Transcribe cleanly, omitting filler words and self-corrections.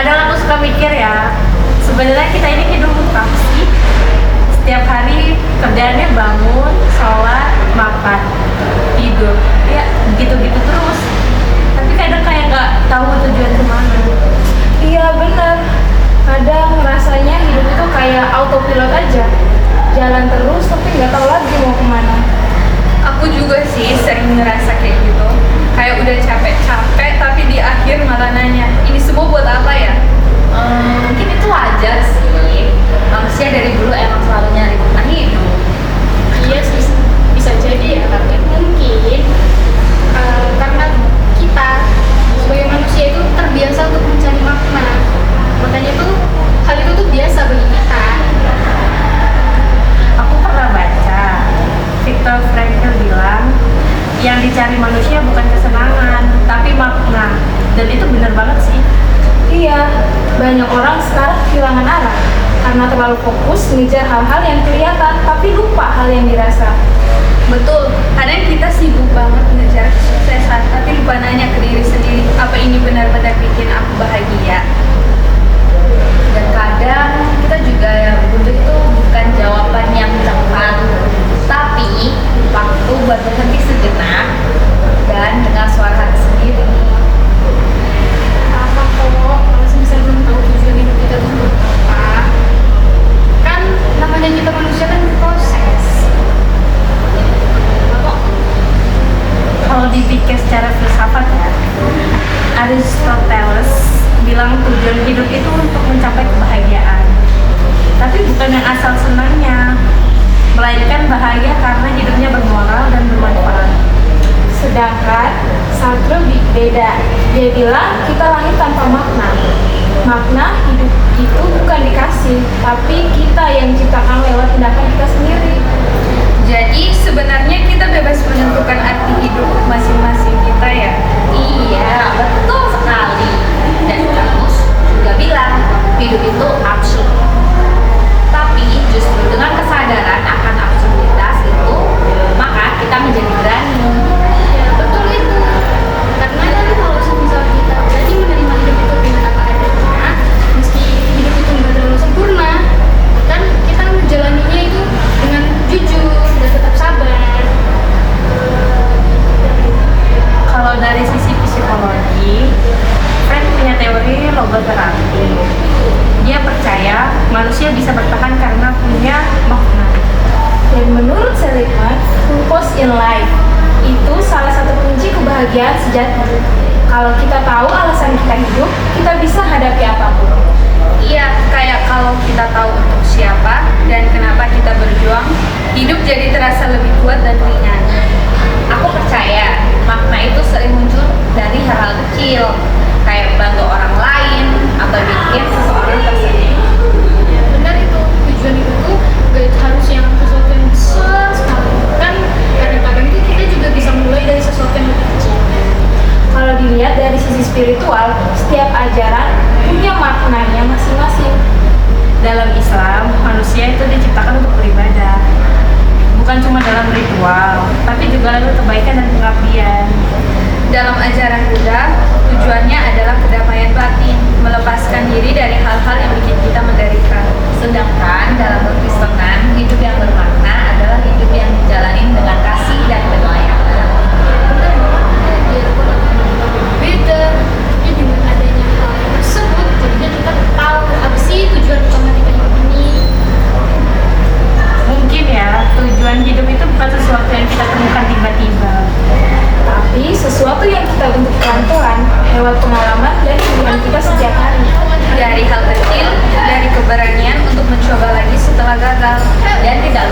Kadang aku suka mikir ya, sebenarnya kita ini hidup untuk apa sih? Setiap hari kerjaannya bangun, sholat, makan, tidur, ya gitu-gitu terus. Tapi kadang kayak nggak tahu tujuan kemana. Iya bener, kadang rasanya hidup itu kayak autopilot aja, jalan terus tapi nggak tahu lagi mau kemana. Aku juga sih sering ngerasa kayak gitu. Kayak udah capek-capek tapi di akhir malah nanya, ini semua buat apa ya? Mungkin itu wajar sih. Manusia dari dulu emang selalu nyari makna hidup. Iya sih, bisa jadi ya, tapi mungkin karena kita sebagai manusia itu terbiasa untuk mencari makna, makanya tuh hal itu tuh biasa bagi kita. Aku pernah baca Viktor Frankl bilang yang dicari manusia bukan kesenangan tapi makna, dan itu benar banget sih. Iya, banyak orang sekarang kehilangan arah karena terlalu fokus mengejar hal-hal yang kelihatan tapi lupa hal yang dirasa. Betul, kadang kita sibuk banget ngejar kesuksesan tapi lupa nanya ke diri sendiri, apa ini benar-benar bikin aku bahagia? Dan kadang kita juga yang butuh itu bukan jawaban yang cepat, tapi waktu buat berhenti sejenak dan dengar suara hati sendiri. Apa kok, kalau misalnya belum tahu tujuan hidup kita tuh buat apa? Kan namanya kita manusia kan berproses. Kalau dipikir secara filsafat ya, Aristoteles bilang tujuan hidup itu untuk mencapai kebahagiaan, tapi bukan yang asal senangnya, melainkan bahagia karena hidupnya bermoral dan bermanfaat. Sedangkan Sartre beda. Dia bilang kita lahir tanpa makna. Makna hidup itu bukan dikasih, tapi kita yang ciptakan lewat tindakan kita sendiri. Jadi sebenarnya kita bebas menentukan arti hidup masing-masing kita ya. Iya, betul sekali. Dan kamus juga bilang hidup itu absurd. Tapi justru dengan kesadaran akan absurditas itu, maka kita menjadi berani. Ya, betul itu. Karena kan kalau misal kita berani menerima hidup itu dengan apa adanya, meski hidup itu nggak terlalu sempurna, kan kita menjalaninya itu dengan jujur dan tetap sabar. Kalau dari sisi psikologi, Frank punya teori logoterapi. Dia percaya manusia bisa bertahan karena punya makna. Dan menurut Seligman, purpose in life itu salah satu kunci kebahagiaan sejati. Kalau kita tahu alasan kita hidup, kita bisa hadapi apapun. Iya, kayak kalau kita tahu untuk siapa dan kenapa kita berjuang, hidup jadi terasa lebih kuat dan ringan. Aku percaya makna itu sering muncul dari hal-hal kecil, kayak bantu orang lain atau bikin seseorang tersenyum. Benar itu, tujuan hidup itu gak harus yang sesuatu yang besar sekali. Kan kadang-kadang itu kita juga bisa mulai dari sesuatu yang lebih kecil. Kalau dilihat dari sisi spiritual, setiap ajaran punya maknanya masing-masing. Dalam Islam, manusia itu diciptakan untuk beribadah, bukan cuma dalam ritual, tapi juga untuk kebaikan dan pengabdian. Dalam ajaran Buddha, tujuannya adalah kedamaian batin, melepaskan diri dari hal-hal yang bikin kita menderita. Sedangkan dalam Kekristenan, hidup yang bermakna adalah hidup yang dijalani dengan kasih dan pelayanan. Benar banget, biarpun agama kita berbeda, tapi dengan adanya hal tersebut, jadinya kita tahu apa sih tujuan utama kita hidup ini. Mungkin ya, tujuan hidup itu bukan sesuatu yang kita temukan tiba-tiba, Tapi sesuatu yang kita bentuk pelan-pelan lewat pengalaman dan pilihan kita setiap hari. Dari hal kecil, dari keberanian untuk mencoba lagi setelah gagal. dan tidak